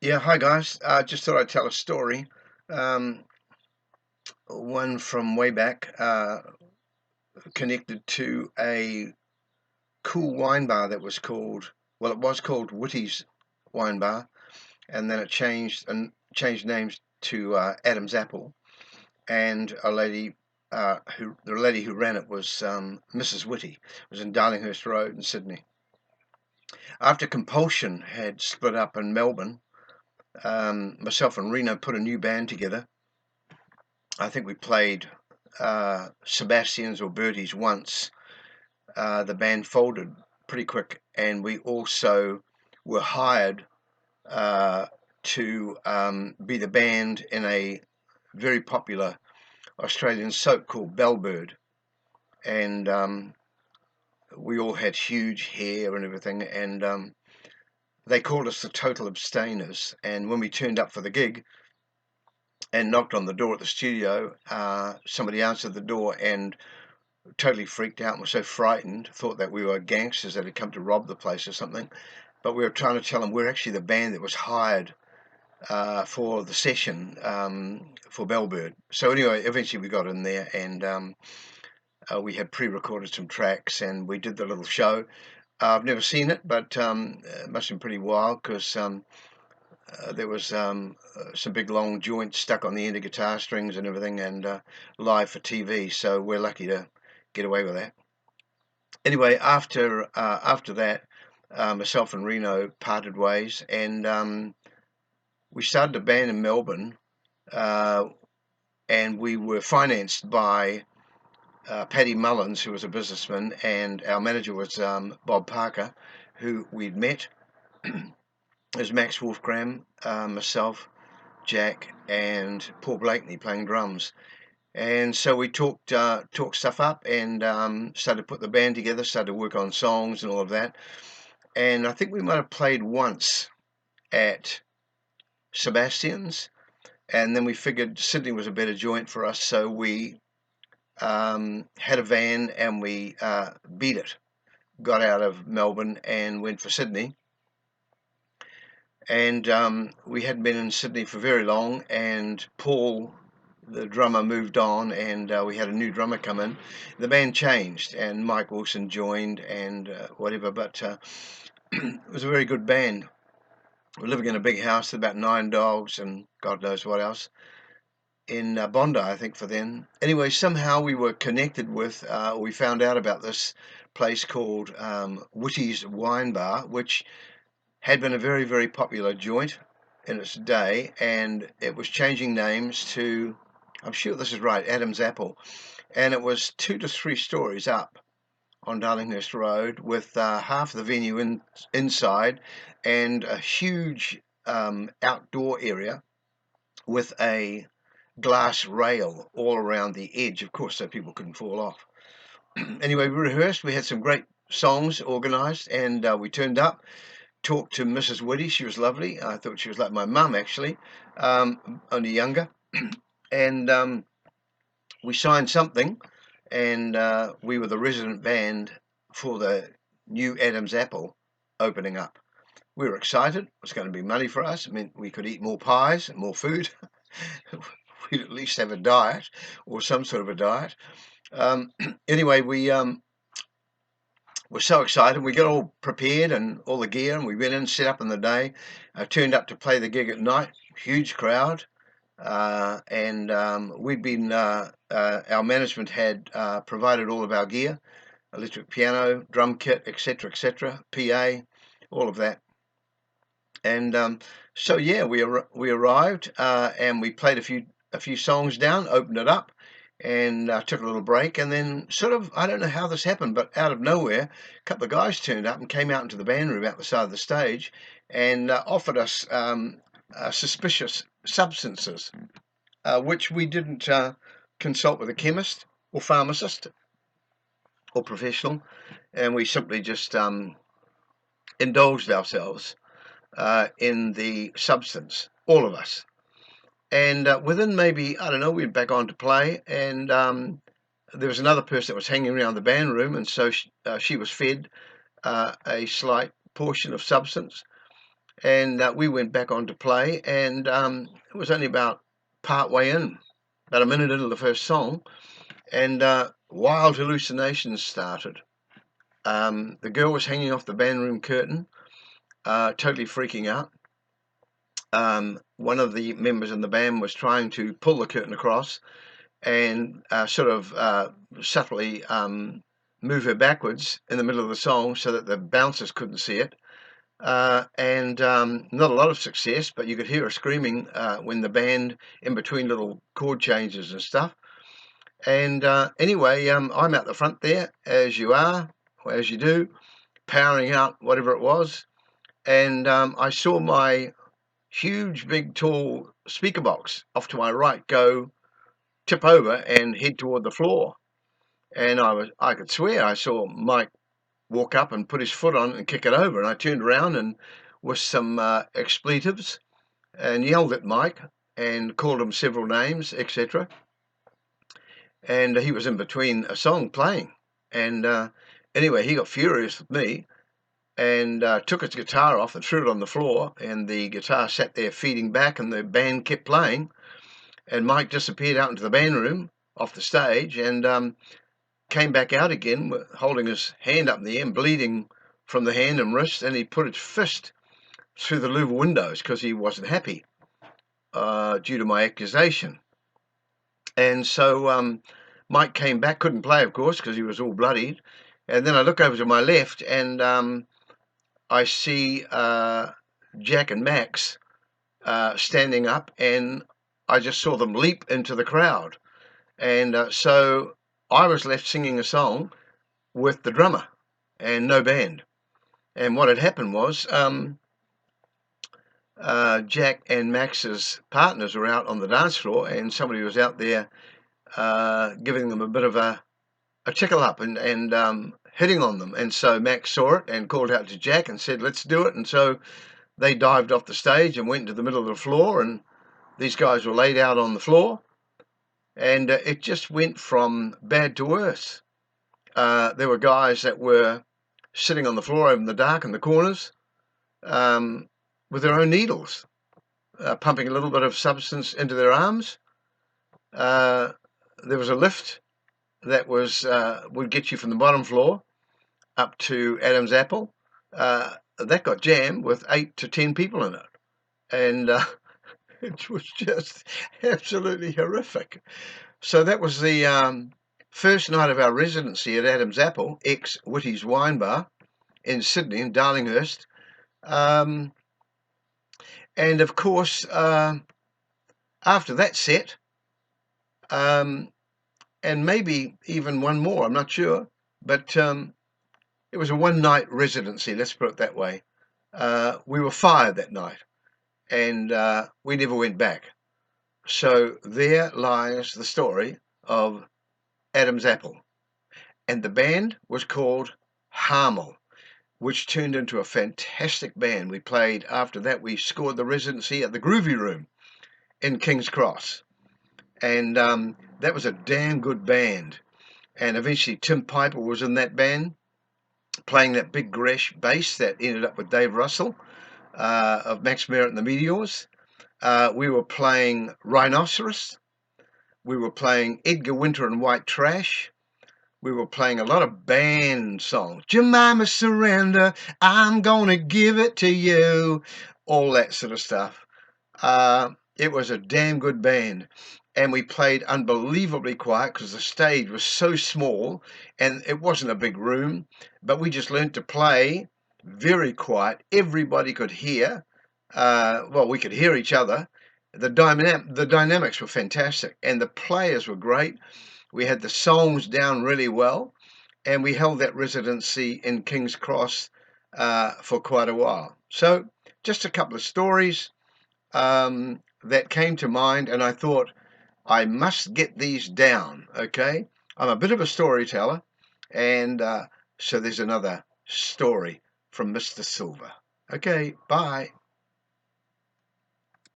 Yeah, hi guys. Just thought I'd tell a story. Um, one from way back, connected to a cool wine bar that was called, well, it was called Witty's Wine Bar, and then it changed names to Adam's Apple. And the lady who ran it was Mrs. Whitty. It was in Darlinghurst Road in Sydney. After Compulsion had split up in Melbourne, myself and Reno put a new band together. I think we played Sebastian's or Bertie's once. The band folded pretty quick, and we also were hired to be the band in a very popular Australian soap called Bellbird. And we all had huge hair and everything, and they called us the Total Abstainers. And when we turned up for the gig and knocked on the door at the studio, somebody answered the door and totally freaked out and were so frightened, thought that we were gangsters that had come to rob the place or something. But we were trying to tell them we're actually the band that was hired for the session for Bellbird. So anyway, eventually we got in there, and we had pre-recorded some tracks and we did the little show. I've never seen it, but it must have been pretty wild because there was some big long joints stuck on the end of guitar strings and everything, and live for TV. So we're lucky to get away with that. Anyway, after that, myself and Reno parted ways, and we started a band in Melbourne, uh, and we were financed by Paddy Mullins, who was a businessman, and our manager was Bob Parker, who we'd met. There's Max Wolfgram, myself, Jack, and Paul Blakeney playing drums. And so we talked stuff up and started to put the band together, started to work on songs and all of that. And I think we might have played once at Sebastian's, and then we figured Sydney was a better joint for us, so we had a van and we beat it, got out of Melbourne and went for Sydney. And we hadn't been in Sydney for very long, and Paul, the drummer, moved on, and we had a new drummer come in. The band changed, and Mike Wilson joined, and whatever. But it was a very good band. We're living in a big house with about 9 dogs and God knows what else in Bondi, I think, for then. Anyway, somehow we were connected with, we found out about this place called Witty's Wine Bar, which had been a very, very popular joint in its day, and it was changing names to, I'm sure this is right, Adam's Apple. And it was 2 to 3 stories up on Darlinghurst Road with half the venue inside and a huge outdoor area with a glass rail all around the edge, of course, so people couldn't fall off. Anyway, we rehearsed. We had some great songs organised, and we turned up, talked to Mrs. Woody. She was lovely. I thought she was like my mum, actually, only younger. And we signed something, and we were the resident band for the new Adam's Apple opening up. We were excited. It was going to be money for us. It meant we could eat more pies and more food. We'd at least have a diet or some sort of a diet. Anyway, we were so excited. We got all prepared and all the gear, and we went in, set up in the day. Turned up to play the gig at night. Huge crowd. And we'd been, our management had provided all of our gear, electric piano, drum kit, etc., PA, all of that. And so yeah, we arrived and we played a few songs down, opened it up, and took a little break, and then sort of, I don't know how this happened, but out of nowhere, a couple of guys turned up and came out into the band room out the side of the stage and offered us suspicious substances, which we didn't consult with a chemist or pharmacist or professional, and we simply just indulged ourselves in the substance, all of us. And within maybe, I don't know, we went back on to play, and there was another person that was hanging around the band room, and so she was fed a slight portion of substance. And we went back on to play, and it was only about part way in, about a minute into the first song, and wild hallucinations started. The girl was hanging off the band room curtain, totally freaking out. One of the members in the band was trying to pull the curtain across and sort of subtly move her backwards in the middle of the song so that the bouncers couldn't see it. And not a lot of success, but you could hear her screaming when the band, in between little chord changes and stuff. And anyway, I'm out the front there, as you are, or as you do, powering out whatever it was. And I saw my huge, big, tall speaker box off to my right go tip over and head toward the floor. And I could swear I saw Mike walk up and put his foot on and kick it over. And I turned around and with some expletives and yelled at Mike and called him several names, etc. And he was in between a song playing. And anyway, he got furious with me and took his guitar off and threw it on the floor. And the guitar sat there feeding back, and the band kept playing. And Mike disappeared out into the band room off the stage and came back out again, holding his hand up in the air and bleeding from the hand and wrist. And he put his fist through the louver windows because he wasn't happy due to my accusation. And so Mike came back, couldn't play, of course, because he was all bloodied. And then I look over to my left, and I see Jack and Max standing up, and I just saw them leap into the crowd. And so I was left singing a song with the drummer and no band. And what had happened was Jack and Max's partners were out on the dance floor, and somebody was out there giving them a bit of a tickle up and hitting on them. And so Max saw it and called out to Jack and said, "Let's do it." And so they dived off the stage and went into the middle of the floor, and these guys were laid out on the floor. And it just went from bad to worse. There were guys that were sitting on the floor over in the dark in the corners with their own needles, pumping a little bit of substance into their arms. There was a lift that would get you from the bottom floor up to Adam's Apple. That got jammed with 8 to 10 people in it. And it was just absolutely horrific. So that was the first night of our residency at Adam's Apple, ex-Whitty's Wine Bar in Sydney, in Darlinghurst. And of course, after that set, and maybe even one more, I'm not sure, but it was a one-night residency, let's put it that way. We were fired that night, and we never went back. So there lies the story of Adam's Apple. And the band was called Harmel, which turned into a fantastic band. We played, after that, we scored the residency at the Groovy Room in King's Cross. And that was a damn good band. And eventually Tim Piper was in that band, playing that big Gresh bass that ended up with Dave Russell of Max Merritt and the Meteors. We were playing Rhinoceros. We were playing Edgar Winter and White Trash. We were playing a lot of band songs. Jemima Surrender, I'm gonna give it to you. All that sort of stuff. It was a damn good band. And we played unbelievably quiet because the stage was so small and it wasn't a big room. But we just learned to play very quiet. Everybody could hear. Well, we could hear each other. The dynamics were fantastic, and the players were great. We had the songs down really well, and we held that residency in King's Cross for quite a while. So just a couple of stories that came to mind, and I thought I must get these down, okay? I'm a bit of a storyteller, and so there's another story from Mr. Silver. Okay, bye.